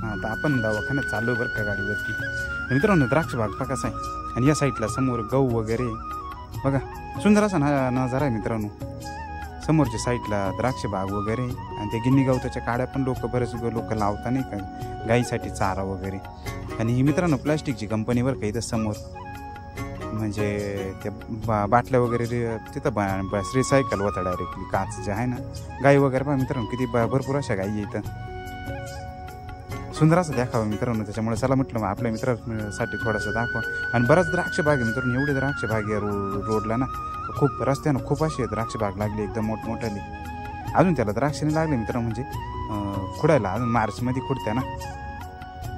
आता आपण दवाखान्यात चाललो बरं का गाडीवरती। मित्रांनो द्राक्ष बाग बघा कसा आहे, आणि या साईडला समोर गहू वगैरे बघा, सुंदर असा नजारा आहे मित्रांनो। समोरच्या साईडला द्राक्ष बाग वगैरे, आणि ते गिन्नी गवताच्या काड्या पण बरेच लोक लावता नाही का गाईसाठी चारा वगैरे। आणि ही मित्रांनो प्लास्टिकची कंपनी बरं का इथं समोर, म्हणजे त्या बाटल्या वगैरे तिथं रिसायकल होता डायरेक्टली, काच जे आहे ना। गाई वगैरे पहा मित्रांनो किती भरपूर अशा गाई आहे इथं, सुंदर असं दाखवावं मित्रांनो। त्याच्यामुळे चला म्हटलं आपल्या मित्रांसाठी थोडंसं दाखवा। आणि बराच द्राक्ष बाग आहे मित्रांनो, एवढे द्राक्ष बाग आहे रोडला ना, खूप रस्त्यानं खूप अशी द्राक्ष बाग लागली एकदम मोठमोठाली। अजून त्याला द्राक्ष नाही लागले मित्रांनो, म्हणजे खुडायला अजून मार्चमध्ये खुडत्या ना,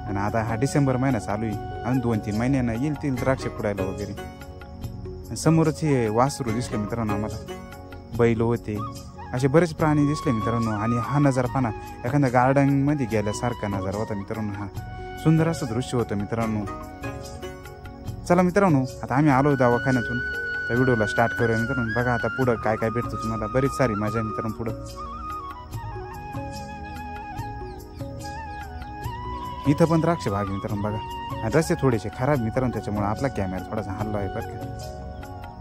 आणि आता हा डिसेंबर महिना चालू आहे, अजून 2-3 महिन्यानं येईल ती द्राक्ष खुडायला वगैरे। समोरच हे वासरू दिसलं मित्रांनो आम्हाला, बैल होते, असे बरेच प्राणी दिसले मित्रांनो। आणि हा नजारा पाना एखाद्या गार्डनमध्ये गेल्यासारखा नजारा होता मित्रांनो, हा सुंदर असं दृश्य होतं मित्रांनो। चला मित्रांनो आता आम्ही आलो दवाखान्यातून, त्या व्हिडिओला स्टार्ट करूया मित्रांनो। बघा आता पुढं काय काय भेटतं तुम्हाला, बरीच सारी मजा आहे मित्रांनो पुढं। इथं पण द्राक्ष बाग आहे मित्रांनो बघा, आणि रस्ते थोडेसे खराब मित्रांनो, त्याच्यामुळे आपला कॅमेरा थोडासा हल्ला आहे बरं का।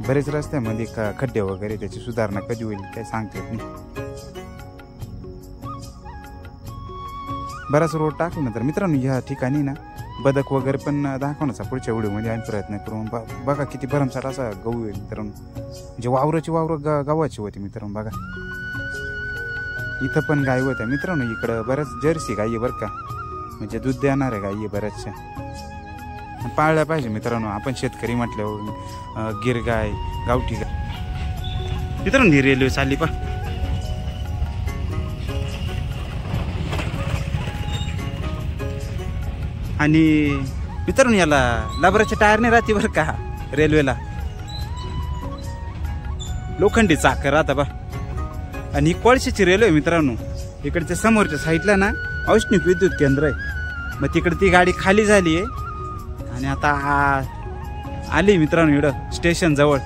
बरेच रस्त्यामध्ये खड्डे वगैरे, त्याची सुधारणा कधी होईल काय सांगता येत नाही। बराच रोड टाकल्यानंतर मित्रांनो या ठिकाणी ना बदक वगैरे पण दाखवण्याचा पुढच्या व्हिडिओमध्ये आम्ही प्रयत्न करू। बघा किती भरमसाठ असा गहू आहे मित्रांनो, म्हणजे वावरं गव्हाची होती मित्रांनो बघा। इथं पण गाई होत्या मित्रांनो, इकडं बऱ्याच जर्सी गाई आहे बरं का, म्हणजे दूध देणाऱ्या गाई आहे बऱ्याचशा, पाळल्या पाहिजे मित्रांनो। आपण शेतकरी म्हटल्यावर गिर गाय, गावठी गाय। मित्रांनो ही रेल्वे चालली पा, आणि मित्रांनो याला लबराचे टायर नाही राहते बरं का रेल्वेला, लोखंडी चाकर राहता बा। आणि ही कोळशाची रेल्वे मित्रांनो, इकडच्या समोरच्या साईडला ना औष्णिक विद्युत केंद्र आहे, मग तिकडे ती गाडी खाली झाली आहे, आणि आता आली मित्रांनो इकडं स्टेशन जवळ,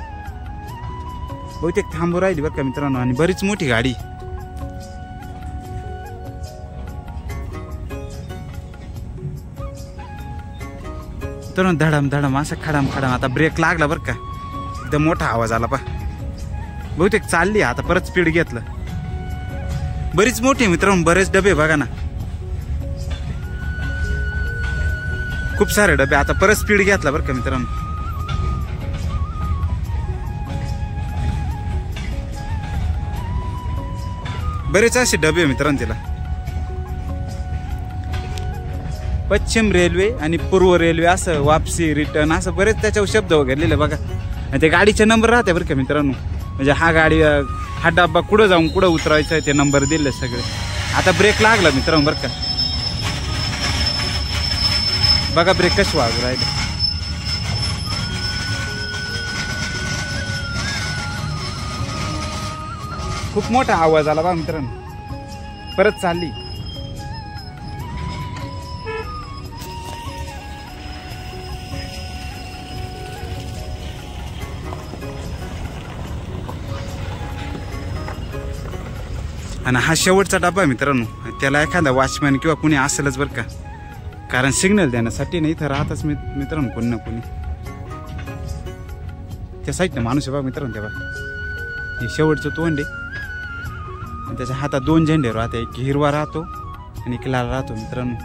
बहुतेक थांबू राहिली बरं का मित्रांनो। आणि बरीच मोठी गाडी, मित्रांनो धडम धडम असं खडम खडम। आता ब्रेक लागला बरं का, एकदम मोठा आवाज आला पा, बहुतेक चालली आता परत स्पीड घेतलं। बरीच मोठी मित्रांनो, बरेच डबे बघा ना, खूप सारे डबे, आता परत स्पीड घेतला बरं का मित्रांनो। बरेच असे डबे मित्रांनो तिला। पश्चिम रेल्वे आणि पूर्व रेल्वे असं वापसी रिटर्न असं बरेच त्याच्यावर शब्द वगैरे लिहिले बघा, आणि ते गाडीचे नंबर राहते बरं का मित्रांनो, म्हणजे हा डब्बा कुठं जाऊन कुठं उतरायचं आहे ते नंबर दिले सगळे। आता ब्रेक लागला मित्रांनो बरं का, बघा ब्रेक कशी वाजू राहिले। खूप मोठा आवाज आला बा मित्रांनो, परत चालली। आणि हा शेवटचा डबा आहे मित्रांनो, त्याला एखादा वॉचमॅन किंवा कुणी असेलच बरं का, कारण सिग्नल देण्यासाठी नाही इथं राहतच मित्रांनो कोणी ना कोणी। त्या साईडने माणूस आहे बघा मित्रांनो, तेव्हा हे शेवटचं तोंड आहे, आणि त्याच्या हातात 2 झेंडे राहते, एक हिरवा राहतो आणि एक लाल राहतो मित्रांनो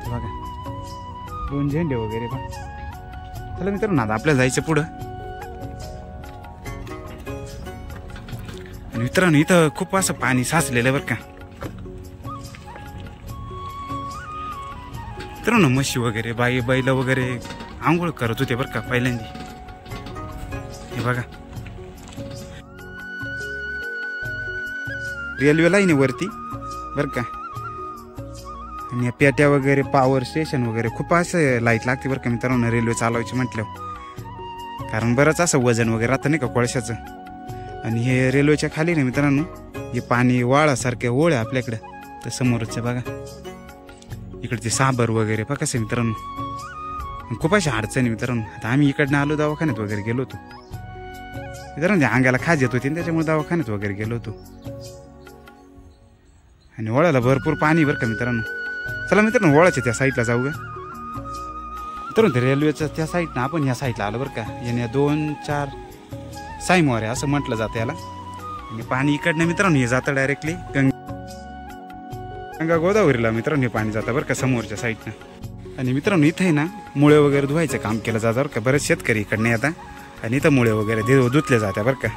बघा, 2 झेंडे वगैरे बघा। चला मित्रांनो आता आपल्याला जायचं पुढं। आणि मित्रांनो इथं खूप असं पाणी साचलेलं आहे बरं का मित्रांनो, म्हशी वगैरे बैल वगैरे आंघोळ करत होते बरं का पहिल्यांदा, हे बघा रेल्वे लाईन वरती बरं का। आणि पेट्या वगैरे, पॉवर स्टेशन वगैरे खूप असं लाईट लागते बरं का मित्रांनो रेल्वे चालवायची म्हटल्यावर, कारण बरंच असं वजन वगैरे राहतं नाही का कोळशाचं। आणि हे रेल्वेच्या खाली ना मित्रांनो हे पाणी वाळासारखे ओळ आहे आपल्याकडं, तर समोरचं बघा इकडे ते साबर वगैरे बघा कसं मित्रांनो, खूप अशा अडचणी मित्रांनो। आता आम्ही इकडनं आलो, दवाखान्यात वगैरे गेलो होतो मित्रांनो, अंगाला खाज येत होती त्याच्यामुळे दवाखान्यात वगैरे गेलो होतो। आणि वळाला भरपूर पाणी बरं का मित्रांनो. चला मित्रांनो वळाच्या त्या साईडला जाऊ का. मित्रांनो ते रेल्वेच्या त्या साईडनं आपण ह्या साईडला आलो बरं का. याने 2-4 साईमोरे असं म्हटलं जातं याला. आणि पाणी इकडनं मित्रांनो हे जातं डायरेक्टली गंगा गोदावरीला मित्रांनो हे पाणी जातं बरं का समोरच्या साईडनं. आणि मित्रांनो इथं आहे ना मुळे वगैरे धुवायचं काम केलं जातं बरं का. बरेच शेतकरी इकडनं येतात आणि इथं मुळे वगैरे धुतले जाते बरं का.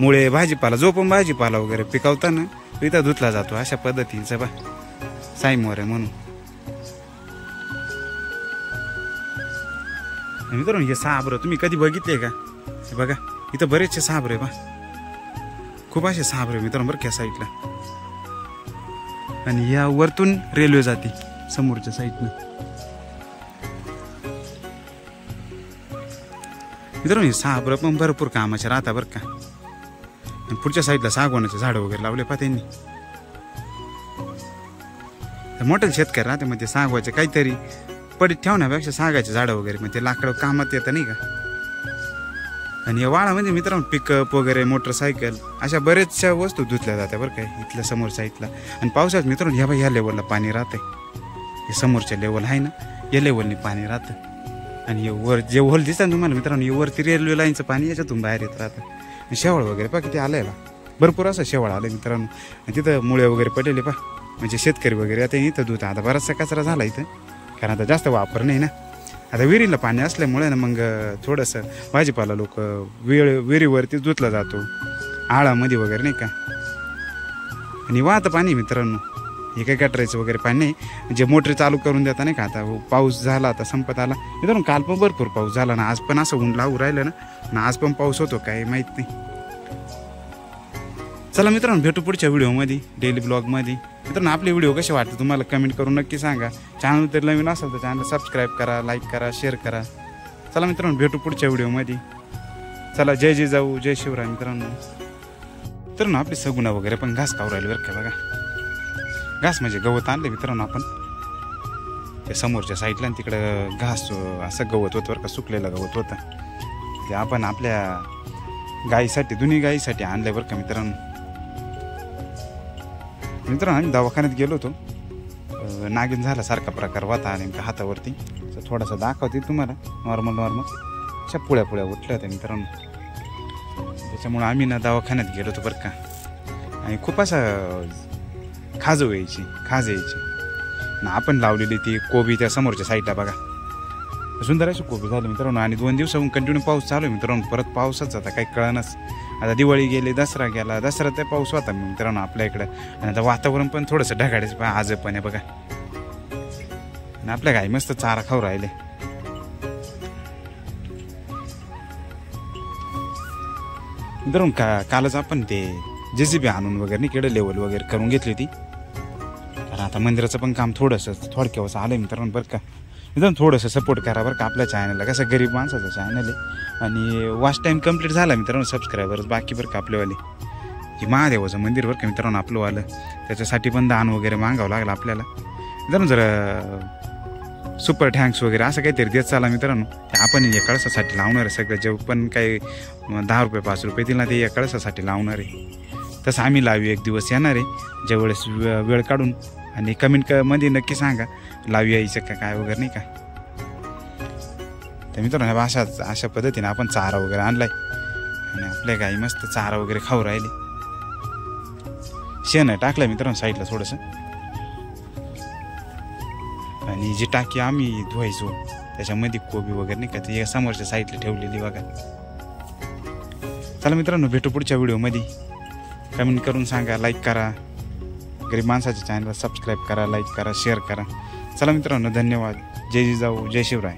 मुळे भाजीपाला जो पण भाजीपाला वगैरे पिकवताना इथं धुतला जातो अशा पद्धतीचं बा साईमोरे म्हणून. मित्रांनो हे साबरं तुम्ही कधी बघितले का. बघा इथं बरेचसे साबरे बा खूप असे साबरे मित्रांनो बरं का साईडला. आणि या वरतून रेल्वे जाते समोरच्या साईडनं. मित्रांनो हे साबरं पण भरपूर कामाचे राहता बरं का. आणि पुढच्या साईडला सागवानाचे झाडं वगैरे लावले पहा त्यांनी. मोठे शेतकरी राहते म्हणजे सागवाचे काहीतरी पडीत ठेवण्यापेक्षा सागाचे झाडं वगैरे म्हणजे लाकडं कामात येतं नाही का. आणि या वाळामध्ये मित्रांनो पिकअप वगैरे मोटरसायकल अशा बऱ्याचशा वस्तू धुतल्या जात्या बरं काय इथल्या समोर साईडला. आणि पावसात मित्रांनो ह्या लेवलला पाणी राहतंय. हे समोरच्या लेवल आहे ना या लेवलनी पाणी राहतं. आणि हे वर जे होल दिसतं तुम्हाला मित्रांनो हे वरती रेल्वे लाईनचं पाणी याच्यातून बाहेर येत राहतं. आणि शेवाळ वगैरे पहा किती आलंय भरपूर असं शेवाळ आलं मित्रांनो. आणि तिथं मुळे वगैरे पडलेले पहा म्हणजे शेतकरी वगैरे आता इथं धुत. आता बराचसा कचरा झाला इथं कारण आता जास्त वापर नाही ना. आता विहिरीला पाणी असल्यामुळे ना मग थोडंसं भाजीपाला लोक विहिरीवरती धुतला जातो आळामध्ये वगैरे नाही का. आणि वाहतं पाणी मित्रांनो हे काही गटरायचं वगैरे पाणी नाही. जे मोटरी चालू करून देता नाही का. आता पाऊस झाला आता संपत आला मित्रांनो. काल पण भरपूर पाऊस झाला ना. आज पण असं ऊन लागू राहिलं ना आज पण पाऊस होतो काय माहीत नाही. चला मित्रांनो भेटू पुढच्या व्हिडिओमध्ये डेली ब्लॉगमध्ये. मित्रांनो आपले व्हिडिओ कसे वाटते तुम्हाला कमेंट करून नक्की सांगा. चॅनल तर नवीन असेल तर चॅनल सबस्क्राईब करा, लाईक करा, शेअर करा. चला मित्रांनो भेटू पुढच्या व्हिडिओमध्ये. चला जय जिजाऊ जय शिवराय मित्रांनो. मित्रांनो आपली सगुणा वगैरे पण घास खाऊ राहिले बरं का. बघा घास म्हणजे गवत आणले मित्रांनो आपण त्या समोरच्या साईडला. आणि तिकडं घास असं गवत होतं बरं का सुकलेलं गवत होतं. ते आपण आपल्या गाईसाठी दोन्ही गाईसाठी आणलं बरं का मित्रांनो. आम्ही दवाखान्यात गेलो होतो. नागिन झाल्यासारखा प्रकार होता नेमका हातावरती. थोडासा दाखवते तुम्हाला नॉर्मल अशा पुळ्या उठल्या होत्या मित्रांनो. त्याच्यामुळं आम्ही ना दवाखान्यात गेलो होतो बरं का. आणि खूप असा खाज यायची ना. आपण लावलेली ती कोबी त्या समोरच्या साईडला बघा सुंदर अशी कोबी झाली मित्रांनो. आणि 2 दिवसाहून कंटिन्यू पाऊस चालू आहे मित्रांनो. परत पावसाच आता काही कळणच. आता दिवाळी गेली दसरा गेला. दसरा ते पाऊस होता मित्रांनो आपल्या इकडं. आणि आता वातावरण पण थोडंसं ढगाळीच आज पण आहे बघा. आणि आपल्या गाई मस्त चारा खाऊ राहिले. मित्रांनो कालच आपण ते JCB आणून वगैरे नाही केडं लेवल वगैरे करून घेतली होती. कारण आता मंदिराचं पण काम थोडंसं थोडक्यावं आलं मित्रांनो बरं का. मित्रांनो थोडंसं सपोर्ट करा बरं का आपल्या चॅनलला. कसं गरीब माणसाचं चॅनल आहे. आणि वॉच टाईम कंप्लीट झाला मित्रांनो सबस्क्रायबर्स बाकी बरं का आपलेवाले. हे महादेवाचं मंदिर बरं का मित्रांनो आपलं आलं. त्याच्यासाठी पण दान वगैरे मागावं लागलं आपल्याला मित्रांनो. जरा सुपर थँक्स वगैरे असं काहीतरी देत चाला मित्रांनो. आपण या कळसासाठी लावणार आहे सगळं. जे पण काही 10 रुपये 5 रुपये दिला ते या कळसासाठी लावणार आहे. तसं आम्ही लावू एक दिवस येणार आहे ज्यावेळेस वेळ काढून. आणि कमेंटमध्ये नक्की सांगा लावू यायचं का काय वगैरे नाही का. तर मित्रांनो अशा पद्धतीने आपण चारा वगैरे आणलाय. आणि आपल्या गाई मस्त चारा वगैरे खाऊ राहिले. शेण टाकलं मित्रांनो साईडला थोडंसं. आणि जी टाकी आम्ही धुवायचो त्याच्यामध्ये कोबी वगैरे नाही का ते समोरच्या साईडला ठेवलेली बघा. चला मित्रांनो भेटू पुढच्या व्हिडिओमध्ये. कमेंट करून सांगा, लाईक करा. गरीब माणसाच्या चॅनलला सबस्क्राईब करा, लाईक करा, शेअर करा. चला मित्रांनो धन्यवाद. जय जिजाऊ जय शिवराय.